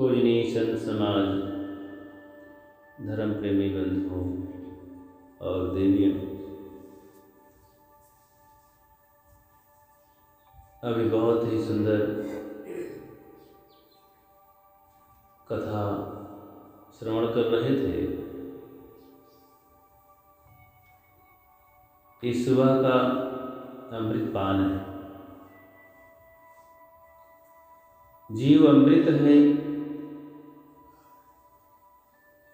पूजनीय संत समाज, धर्म प्रेमी बंधुओं और देवियों, अभी बहुत ही सुंदर कथा श्रवण कर रहे थे। इस सुबह का अमृत पान है। जीव अमृत है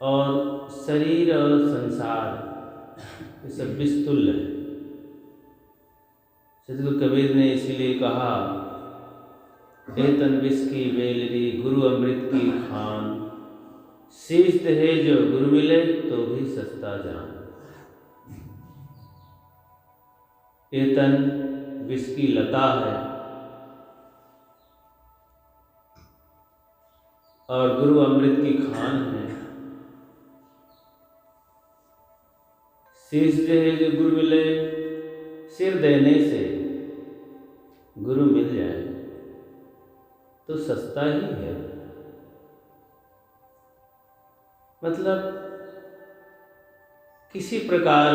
और शरीर और संसार ये सब विस्तुल्य है। सद्गुरु कबीर ने इसीलिए कहा, तन विष की बेलरी गुरु अमृत की खान, शीश है जो गुरु मिले तो भी सस्ता जान। तन विष की लता है और गुरु अमृत की खान है। शीश है जो गुरु मिले, सिर देने से गुरु मिल जाए तो सस्ता ही है। मतलब किसी प्रकार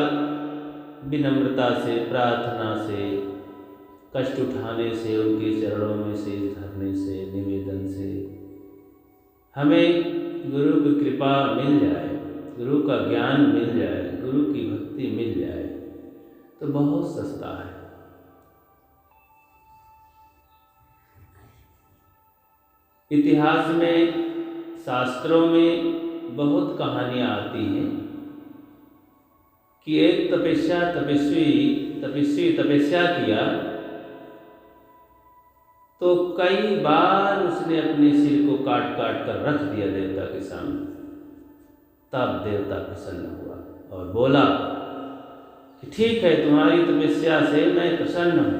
विनम्रता से, प्रार्थना से, कष्ट उठाने से, उनके चरणों में शीश धरने से, निवेदन से हमें गुरु की कृपा मिल जाए, गुरु का ज्ञान मिल जाए, गुरु की भक्ति मिल जाए तो बहुत सस्ता है। इतिहास में, शास्त्रों में बहुत कहानियां आती हैं कि एक तपस्वी तपस्या किया तो कई बार उसने अपने सिर को काट काट कर रख दिया देवता के सामने। तब देवता प्रसन्न हुआ और बोला कि ठीक है, तुम्हारी तपस्या से मैं प्रसन्न हूँ,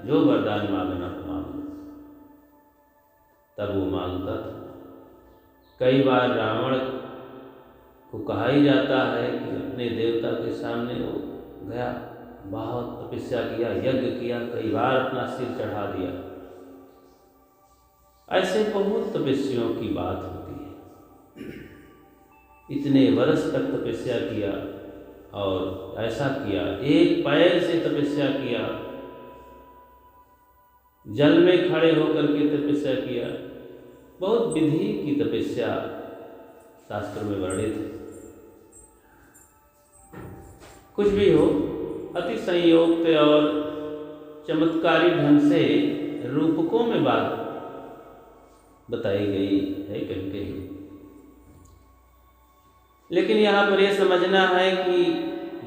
जो वरदान मांगना मांगो। तब वो मांगता था। कई बार रावण को कहा ही जाता है कि अपने देवता के सामने वो गया, बहुत तपस्या किया, यज्ञ किया, कई बार अपना सिर चढ़ा दिया। ऐसे बहुत तपस्वियों की बात होती है। इतने वर्ष तक तपस्या किया और ऐसा किया, एक पैर से तपस्या किया, जल में खड़े होकर के तपस्या किया, बहुत विधि की तपस्या शास्त्रों में वर्णित है। कुछ भी हो, अति संयोग और चमत्कारी ढंग से रूपकों में बात बताई गई है कहीं कहीं। लेकिन यहाँ पर यह समझना है कि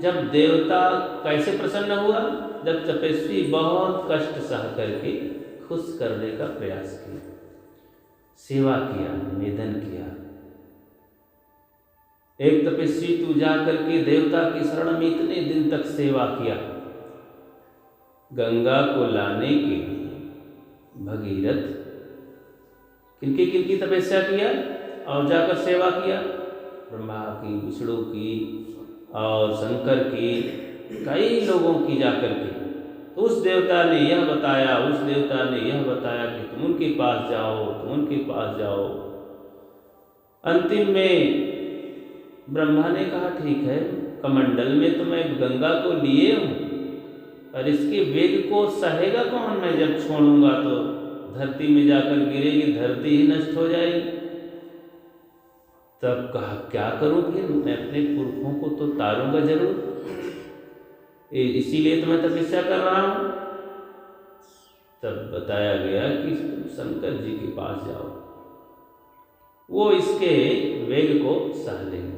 जब देवता कैसे प्रसन्न हुआ, जब तपस्वी बहुत कष्ट सह करके खुश करने का प्रयास किया, सेवा किया, निवेदन किया। एक तपस्वी तू जा करके देवता की शरण में इतने दिन तक सेवा किया। गंगा को लाने के लिए भगीरथ किनकी तपस्या किया और जाकर सेवा किया, ब्रह्मा की, विष्णु की और शंकर की, कई लोगों की जाकर के। तो उस देवता ने यह बताया, उस देवता ने यह बताया कि तुम उनके पास जाओ, तुम उनके पास जाओ। अंतिम में ब्रह्मा ने कहा ठीक है, कमंडल में तो मैं गंगा को लिए हूँ, और इसके वेग को सहेगा कौन? मैं जब छोड़ूंगा तो धरती में जाकर गिरेगी, धरती ही नष्ट हो जाएगी। तब कहा क्या करूं फिर, मैं अपने पुरखों को तो तारूंगा जरूर, इसीलिए तो मैं तपस्या कर रहा हूं। तब बताया गया कि शंकर जी के पास जाओ, वो इसके वेग को सह लेंगे।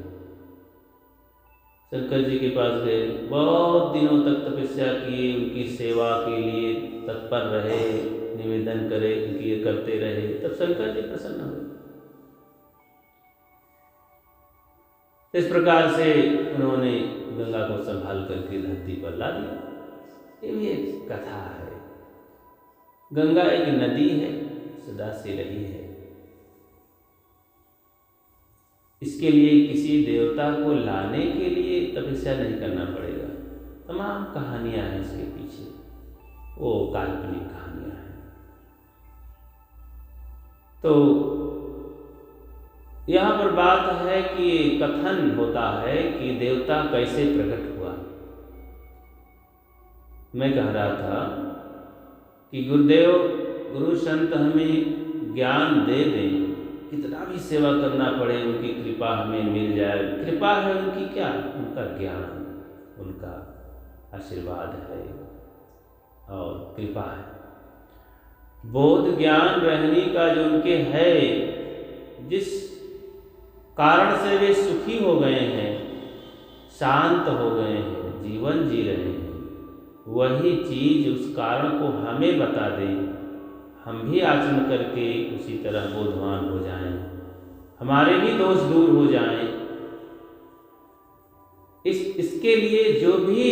शंकर जी के पास गए, बहुत दिनों तक तपस्या की, उनकी सेवा के लिए तत्पर रहे, निवेदन करे, उनकी करते रहे। तब शंकर जी प्रसन्न हुए। इस प्रकार से उन्होंने गंगा को संभाल करके धरती पर ला दिया। ये भी एक कथा है। गंगा एक नदी है, सदा से रही है। इसके लिए किसी देवता को लाने के लिए तपस्या नहीं करना पड़ेगा। तमाम कहानियां हैं इसके पीछे, वो काल्पनिक कहानियां हैं। तो यहाँ पर बात है कि कथन होता है कि देवता कैसे प्रकट हुआ। मैं कह रहा था कि गुरुदेव, गुरु संत हमें ज्ञान दे दें, कितना भी सेवा करना पड़े उनकी कृपा हमें मिल जाए। कृपा है उनकी, क्या, उनका ज्ञान, उनका आशीर्वाद है और कृपा है। बोध ज्ञान रहने का जो उनके है, जिस कारण से वे सुखी हो गए हैं, शांत हो गए हैं, जीवन जी रहे हैं, वही चीज उस कारण को हमें बता दें, हम भी आचरण करके उसी तरह बोधवान हो जाएं, हमारे भी दोष दूर हो जाएं। इसके लिए जो भी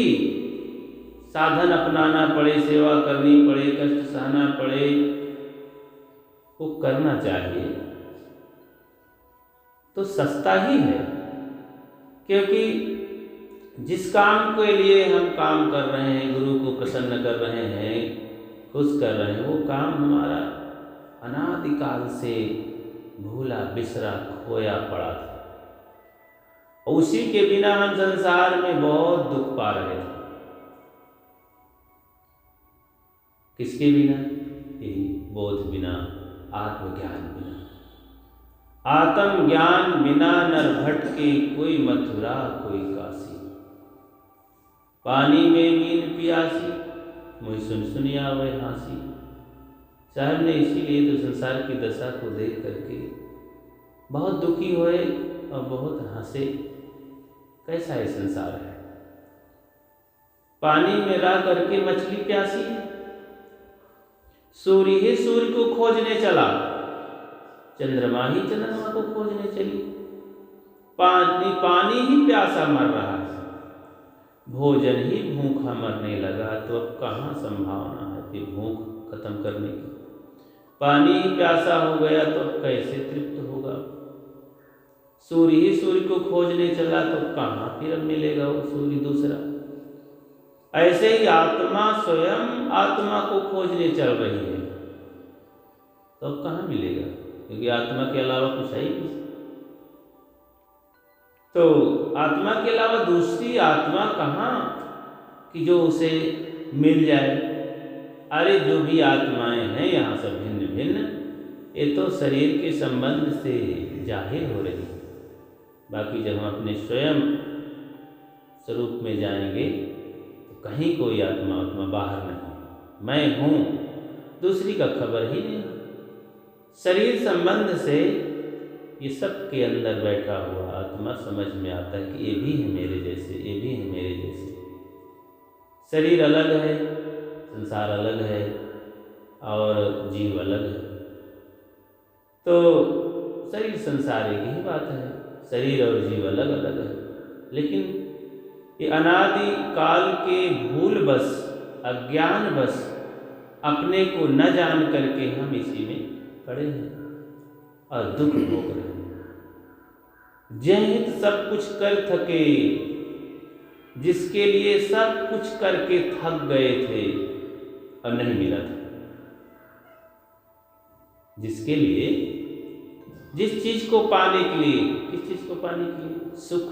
साधन अपनाना पड़े, सेवा करनी पड़े, कष्ट सहना पड़े, वो करना चाहिए। तो सस्ता ही है, क्योंकि जिस काम के लिए हम काम कर रहे हैं, गुरु को प्रसन्न कर रहे हैं, खुश कर रहे हैं, वो काम हमारा अनादिकाल से भूला बिसरा खोया पड़ा था, और उसी के बिना हम संसार में बहुत दुख पा रहे थे। किसके बिना? यही बोध बिना, आत्मज्ञान बिना। आत्म ज्ञान बिना नर भटके, कोई मथुरा कोई काशी। पानी में मीन पियासी, मुझ सुन सुनिया वह हांसी। साहब ने इसीलिए तो संसार की दशा को देख करके बहुत दुखी हुए और बहुत हंसे। कैसा ये संसार है? पानी में रह करके मछली प्यासी है, सूर्य ही सूर्य को खोजने चला, चंद्रमा ही चंद्रमा को खोजने चली। पानी ही प्यासा मर रहा है, भोजन ही भूखा मरने लगा, तो अब कहाँ संभावना है कि भूख खत्म करने की? पानी ही प्यासा हो गया तो अब कैसे तृप्त होगा? सूर्य ही सूर्य को खोजने चला तो कहाँ फिर अब मिलेगा वो सूर्य दूसरा? ऐसे ही आत्मा स्वयं आत्मा को खोजने चल रही है, तो अब कहाँ मिलेगा? क्योंकि आत्मा के अलावा कुछ है ही नहीं। तो आत्मा के अलावा दूसरी आत्मा कहाँ कि जो उसे मिल जाए? अरे जो भी आत्माएं हैं यहाँ सब भिन्न भिन्न, ये तो शरीर के संबंध से जाहिर हो रही। बाकी जब हम अपने स्वयं स्वरूप में जाएंगे तो कहीं कोई आत्मा बाहर नहीं, मैं हूँ, दूसरी का खबर ही नहीं। शरीर संबंध से ये सब के अंदर बैठा हुआ आत्मा समझ में आता है कि ये भी है मेरे जैसे, ये भी है मेरे जैसे। शरीर अलग है, संसार अलग है और जीव अलग है। तो शरीर संसार एक ही बात है, शरीर और जीव अलग अलग है। लेकिन ये अनादि काल के भूल बस, अज्ञान बस, अपने को न जान करके हम इसी में पड़े हैं और दुख भोग रहे हैं। जय सब कुछ कर थके, जिसके लिए सब कुछ करके थक गए थे और नहीं मिला था। जिसके लिए, जिस चीज को पाने के लिए, किस चीज को पाने के लिए? सुख।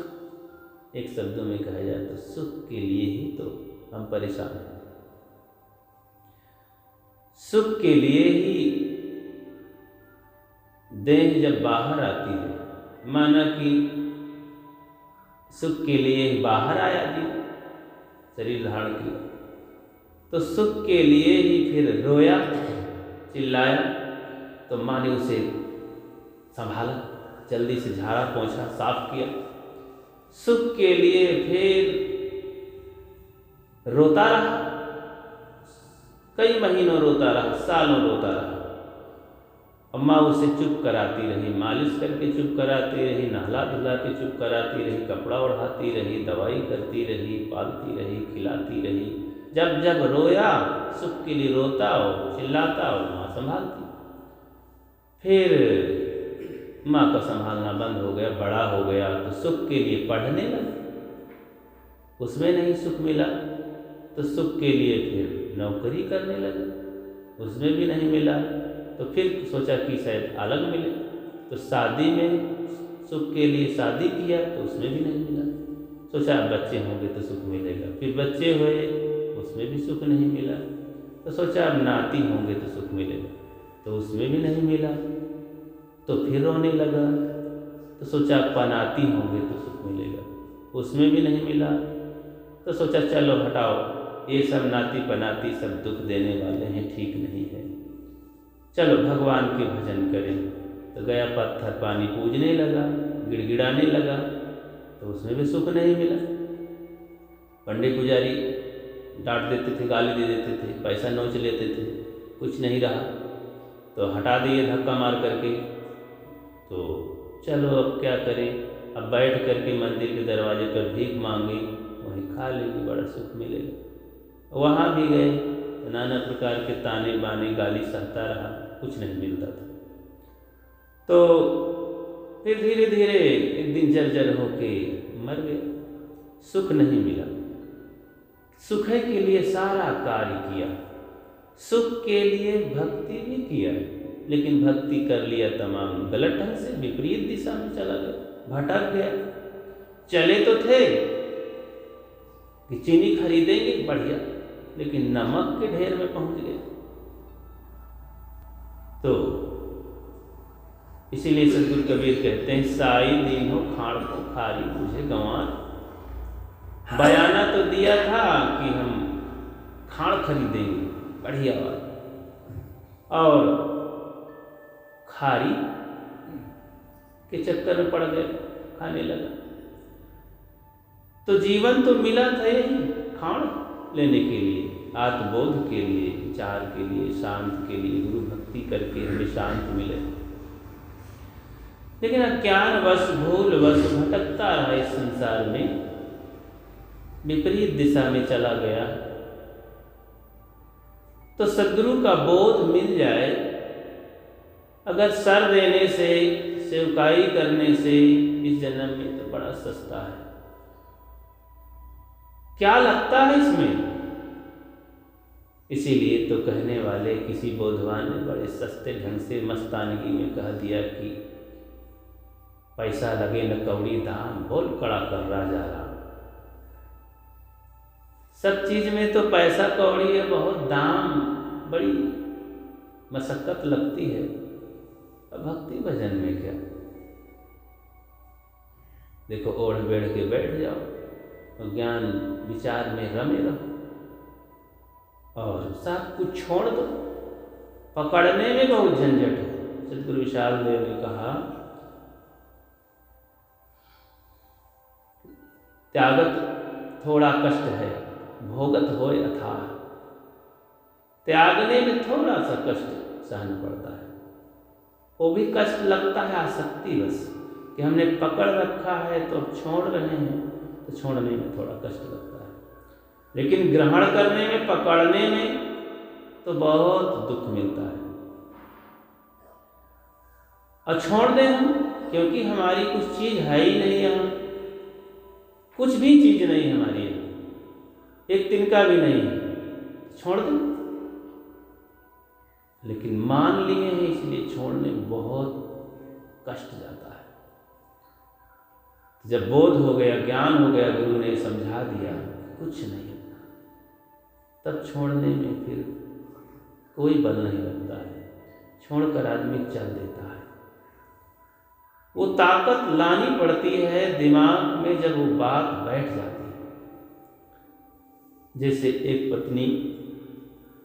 एक शब्दों में कहा जाए तो सुख के लिए ही तो हम परेशान हैं। सुख के लिए ही देह जब बाहर आती है, माना कि सुख के लिए बाहर आया जीव, शरीर धारण किया, तो सुख के लिए ही फिर रोया, चिल्लाया, तो माँ ने उसे संभाला, जल्दी से झाड़ा पोंछा, साफ किया। सुख के लिए फिर रोता रहा, कई महीनों रोता रहा, सालों रोता रहा। अम्मा उसे चुप कराती रही, मालिश करके चुप कराती रही, नहला धुला के चुप कराती रही, कपड़ा ओढ़ाती रही, दवाई करती रही, पालती रही, खिलाती रही। जब जब रोया, सुख के लिए रोता और चिल्लाता और माँ संभालती। फिर माँ का संभालना बंद हो गया, बड़ा हो गया, तो सुख के लिए पढ़ने लगा, उसमें नहीं सुख मिला, तो सुख के लिए फिर नौकरी करने लगा, उसमें भी नहीं मिला, तो फिर सोचा कि शायद अलग मिले, तो शादी में सुख के लिए शादी किया तो उसमें भी नहीं मिला। सोचा बच्चे होंगे तो सुख मिलेगा, फिर बच्चे हुए उसमें भी सुख नहीं मिला। तो सोचा अब नाती होंगे तो सुख मिलेगा, तो उसमें भी नहीं मिला। तो फिर रोने लगा। तो सोचा पनाती होंगे तो सुख मिलेगा, उसमें भी नहीं मिला। तो सोचा चलो हटाओ, ये सब नाती पनाती सब दुख देने वाले हैं, ठीक नहीं है, चलो भगवान के भजन करें। तो गया पत्थर पानी पूजने लगा, गिड़गिड़ाने लगा, तो उसमें भी सुख नहीं मिला। पंडित पुजारी डांट देते थे, गाली दे देते थे, पैसा नोच लेते थे, कुछ नहीं रहा। तो हटा दिए धक्का मार करके। तो चलो अब क्या करें, अब बैठ करके मंदिर के दरवाजे पर भीख मांगी, वहीं खा लेंगे, बड़ा सुख मिलेगा। वहाँ भी गए तो नाना प्रकार के ताने बाने गाली सहता रहा, कुछ नहीं मिलता था। तो फिर धीरे धीरे एक दिन जर्जर होके मर गए, सुख नहीं मिला। सुख के लिए सारा कार्य किया, सुख के लिए भक्ति भी किया, लेकिन भक्ति कर लिया तमाम गलत ढंग से, विपरीत दिशा में चला गया, भटक गया। चले तो थे कि चीनी खरीदेंगे बढ़िया, लेकिन नमक के ढेर में पहुंच गए। तो इसीलिए सतगुरु कबीर कहते हैं, साई दीनो खाड़ को खारी मुझे गंवार। बयाना तो दिया था कि हम खाड़ खरीदेंगे बढ़िया वाला, और खारी के चक्कर में पड़ गए, खाने लगा। तो जीवन तो मिला था यही खाड़ लेने के लिए, आत्मबोध के लिए, विचार के लिए, शांत के लिए, गुरु भक्ति करके हमें शांत मिले। लेकिन अज्ञानवश भूलवश भटकता रहा इस संसार में, विपरीत दिशा में चला गया। तो सद्गुरु का बोध मिल जाए, अगर सर देने से, सेवकाई करने से इस जन्म में, तो बड़ा सस्ता है। क्या लगता है इसमें? इसीलिए तो कहने वाले किसी बोधवान ने बड़े सस्ते ढंग से मस्तानगी में कह दिया कि पैसा लगे न कौड़ी दाम, बोल कड़ा कर राजा राम। सब चीज में तो पैसा कौड़ी है, बहुत दाम, बड़ी मशक्कत लगती है। अब भक्ति भजन में क्या, देखो ओढ़ बेढ़ के बैठ जाओ, तो ज्ञान विचार में रमे रहो और सब कुछ छोड़ दो। पकड़ने में बहुत झंझट है। सतगुरु विशाल देव ने कहा, त्यागत थोड़ा कष्ट है, भोगत होय अथाह। त्यागने में थोड़ा सा कष्ट सहना पड़ता है, वो भी कष्ट लगता है आसक्ति बस, कि हमने पकड़ रखा है तो छोड़ रहे हैं, तो छोड़ने में थोड़ा कष्ट लगता है। लेकिन ग्रहण करने में, पकड़ने में तो बहुत दुख मिलता है। और छोड़ दें हम, क्योंकि हमारी कुछ चीज है ही नहीं यहाँ, कुछ भी चीज नहीं हमारी है, एक तिनका भी नहीं है, छोड़ दें। लेकिन मान लिए हैं, इसलिए छोड़ने में बहुत कष्ट जाता है। जब बोध हो गया, ज्ञान हो गया, गुरु ने समझा दिया कुछ नहीं होता, तब छोड़ने में फिर कोई बल नहीं लगता है, छोड़कर आदमी चल देता है। वो ताकत लानी पड़ती है दिमाग में, जब वो बात बैठ जाती है। जैसे एक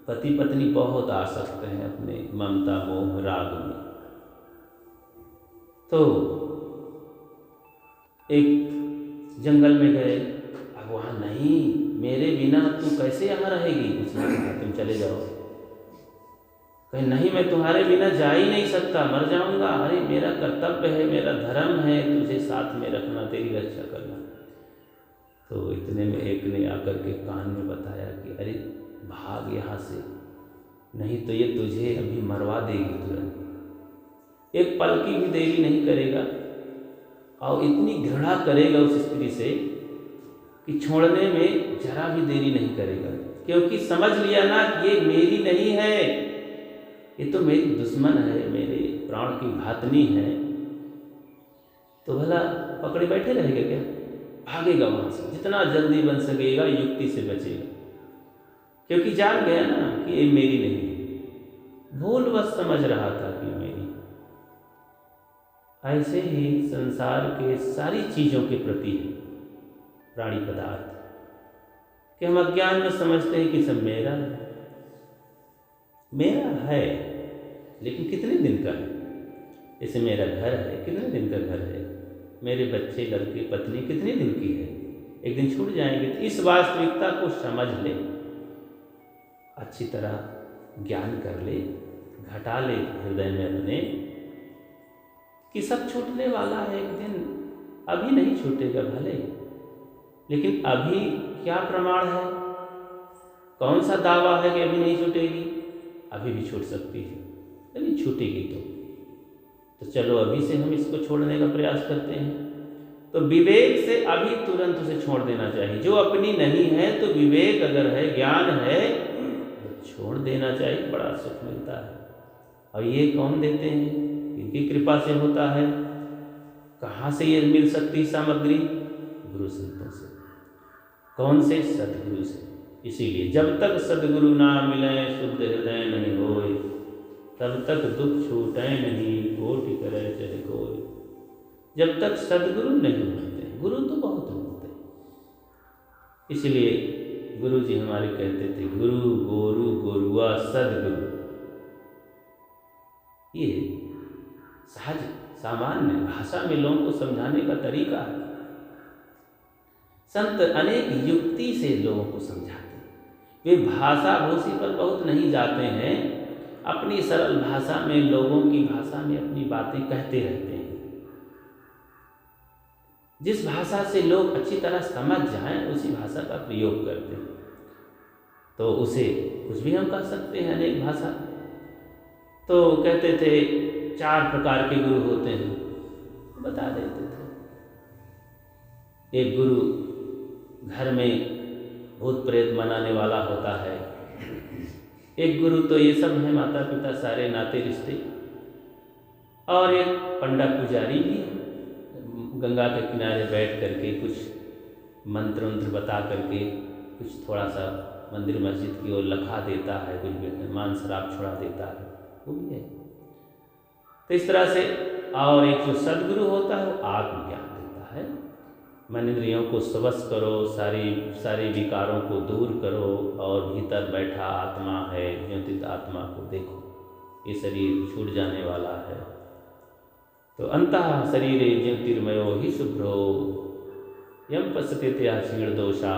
पति पत्नी बहुत आसक्त हैं अपने ममता मोह राग में। तो एक जंगल में गए, अब वहाँ नहीं, मेरे बिना तू कैसे यहाँ रहेगी, उसने कहा तुम चले जाओ। कहीं नहीं, मैं तुम्हारे बिना जा ही नहीं सकता, मर जाऊंगा। अरे मेरा कर्तव्य है, मेरा धर्म है तुझे साथ में रखना, तेरी रक्षा करना। तो इतने में एक ने आकर के कान में बताया कि अरे भाग यहाँ से, नहीं तो ये तुझे अभी मरवा देगी तुरंत। एक पल की भी देरी नहीं करेगा, और इतनी घृणा करेगा उस स्त्री से कि छोड़ने में जरा भी देरी नहीं करेगा, क्योंकि समझ लिया ना कि ये मेरी नहीं है, ये तो मेरी दुश्मन है, मेरे प्राण की घातनी है। तो भला पकड़े बैठे रहेगा क्या? भागेगा वहाँ से, जितना जल्दी बन सकेगा युक्ति से बचेगा, क्योंकि जान गया ना कि ये मेरी नहीं है, भूलवश समझ रहा था कि मेरी। ऐसे ही संसार के सारी चीज़ों के प्रति है प्राणी पदार्थ, कि हम अज्ञान में समझते हैं कि सब मेरा है, मेरा है, लेकिन कितने दिन का है? जैसे मेरा घर है, कितने दिन का घर है? मेरे बच्चे, लड़के, पत्नी कितने दिन की है? एक दिन छूट जाएंगे। तो इस वास्तविकता को समझ ले, अच्छी तरह ज्ञान कर ले, घटा ले हृदय में अपने कि सब छूटने वाला है एक दिन, अभी नहीं छूटेगा भले, लेकिन अभी क्या प्रमाण है? कौन सा दावा है कि अभी नहीं छूटेगी? अभी भी छूट सकती है, लेकिन छूटेगी तो चलो अभी से हम इसको छोड़ने का प्रयास करते हैं। तो विवेक से अभी तुरंत उसे छोड़ देना चाहिए। जो अपनी नहीं है तो विवेक अगर है, ज्ञान है, तो छोड़ देना चाहिए, बड़ा सुख मिलता है। और ये कौन देते हैं? इनकी कृपा से होता है। कहाँ से ये मिल सकती सामग्री? गुरु संतों से। कौन से? सदगुरु से। इसीलिए जब तक सदगुरु ना मिले शुद्ध हृदय नहीं होए, तब तक दुख छूटे नहीं कोटि करे चाहे कोई। जब तक सदगुरु नहीं मिलते, गुरु तो बहुत मिलते हैं। इसलिए गुरु जी हमारे कहते थे, गुरु गोरु गोरुआ सदगुरु। ये सहज सामान्य भाषा में लोगों को समझाने का तरीका है। संत अनेक युक्ति से लोगों को समझाते हैं। वे भाषा भूषी पर बहुत नहीं जाते हैं, अपनी सरल भाषा में, लोगों की भाषा में अपनी बातें कहते रहते हैं। जिस भाषा से लोग अच्छी तरह समझ जाएं, उसी भाषा का प्रयोग करते हैं। तो उसे कुछ भी हम कह सकते हैं, अनेक भाषा। तो कहते थे 4 प्रकार के गुरु होते हैं, बता देते थे। एक गुरु घर में भूत प्रेत मनाने वाला होता है। एक गुरु तो ये सब है, माता पिता, सारे नाते रिश्ते। और एक पंडा पुजारी भी है, गंगा के किनारे बैठ करके कुछ मंत्र वंत्र बता करके कुछ थोड़ा सा मंदिर मस्जिद की ओर लखा देता है, कुछ मान शराब छुड़ा देता है, वो भी है। तो इस तरह से। और एक जो सदगुरु होता है वो आत्मज्ञान देता है। मन इंद्रियों को स्वश करो, सारी विकारों को दूर करो, और भीतर बैठा आत्मा है, ज्योतित आत्मा को देखो, ये शरीर छूट जाने वाला है। तो अंतः शरीरे ज्योतिर्मयो ही शुभ्रो यम पश्यते क्षीण दोषा।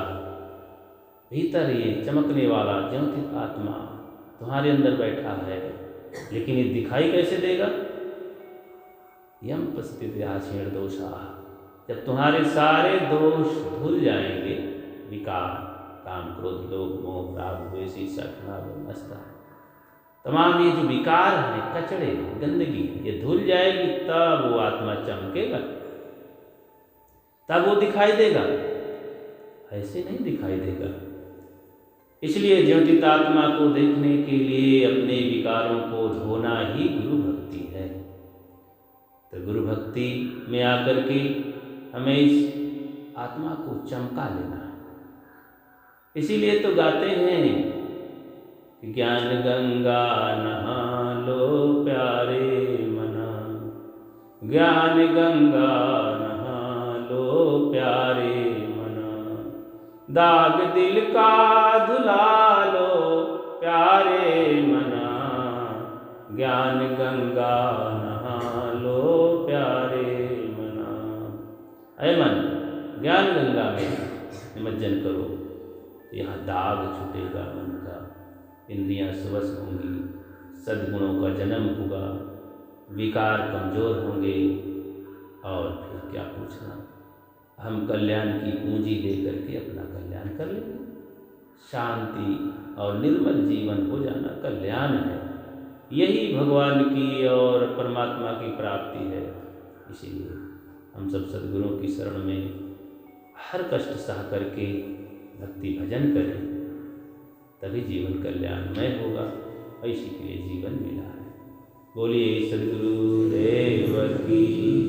भीतर ये चमकने वाला ज्योतित आत्मा तुम्हारे अंदर बैठा है, लेकिन ये दिखाई कैसे देगा? यम पश्यते क्षीण दोषा। जब तुम्हारे सारे दोष धुल जाएंगे, विकार, काम, क्रोध, लोभ, मोह, राग, द्वेष, ईर्ष्या, घृणा, मत्सर, तमाम ये जो विकार हैं, कचड़े, गंदगी, ये धुल जाएगी, तब वो आत्मा चमकेगा, तब वो दिखाई देगा। ऐसे नहीं दिखाई देगा। इसलिए ज्योतित आत्मा को देखने के लिए अपने विकारों को धोना ही गुरु भक्ति है। तो गुरु भक्ति में आकर के हमें इस आत्मा को चमका लेना है। इसीलिए तो गाते हैं कि ज्ञान गंगा नहा लो प्यारे मना, ज्ञान गंगा नहा लो प्यारे मना, दाग दिल का धुला लो प्यारे मना, ज्ञान गंगा नहा लो प्यारे मना। अय मन, ज्ञान गंगा में निमज्जन करो, यहाँ दाग छूटेगा मन का, इंद्रियां स्वश होंगी, सद्गुणों का जन्म होगा, विकार कमज़ोर होंगे, और फिर क्या पूछना, हम कल्याण की पूंजी दे करके अपना कल्याण कर लेंगे। शांति और निर्मल जीवन हो जाना कल्याण है। यही भगवान की और परमात्मा की प्राप्ति है। इसीलिए हम सब सद्गुरुओं की शरण में हर कष्ट सह करके भक्ति भजन करें, तभी जीवन कल्याणमय होगा, और इसी के लिए जीवन मिला है। बोलिए सद्गुरु देव की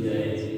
जय।